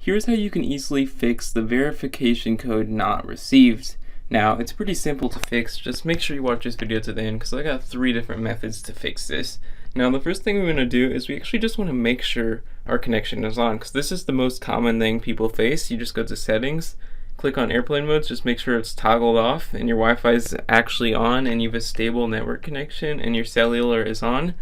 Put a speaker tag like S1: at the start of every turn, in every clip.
S1: Here's how you can easily fix the verification code not received. Now, it's pretty simple to fix. Just make sure you watch this video to the end because I got 3 different methods to fix this. Now, the first thing we're going to do is we actually just want to make sure our connection is on, because this is the most common thing people face. You just go to settings, click on airplane modes, just make sure it's toggled off and your Wi-Fi is actually on and you have a stable network connection and your cellular is on.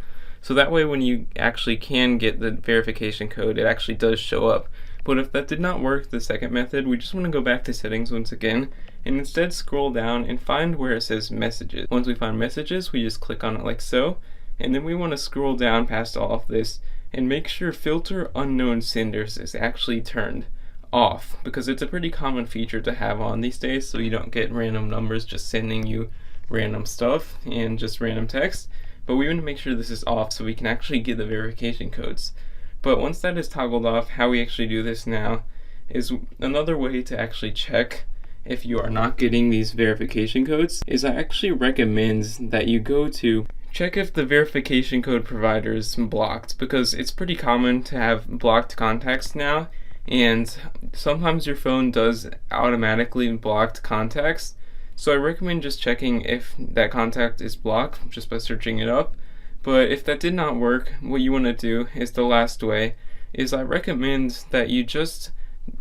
S1: So that way when you actually can get the verification code, it actually does show up. But if that did not work, the second method, we just want to go back to settings once again and instead scroll down and find where it says messages. Once we find messages, we just click on it like so, and then we want to scroll down past all of this and make sure filter unknown senders is actually turned off, because it's a pretty common feature to have on these days so you don't get random numbers just sending you random stuff and just random text. But we want to make sure this is off so we can actually get the verification codes. But once that is toggled off, how we actually do this now is another way to actually check if you are not getting these verification codes is I actually recommend that you go to check if the verification code provider is blocked, because it's pretty common to have blocked contacts now, and sometimes your phone does automatically blocked contacts. So I recommend just checking if that contact is blocked just by searching it up. But if that did not work, what you want to do is the last way is I recommend that you just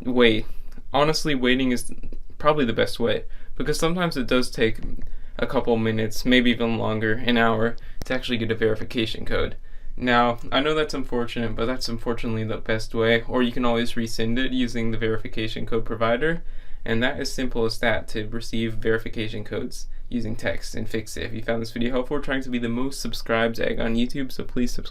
S1: wait. Honestly, waiting is probably the best way, because sometimes it does take a couple minutes, maybe even longer, an hour, to actually get a verification code. Now, I know that's unfortunate, but that's unfortunately the best way, or you can always resend it using the verification code provider, and that is simple as that, to receive verification codes using text and fix it. If you found this video helpful, we're trying to be the most subscribed egg on YouTube, so please subscribe.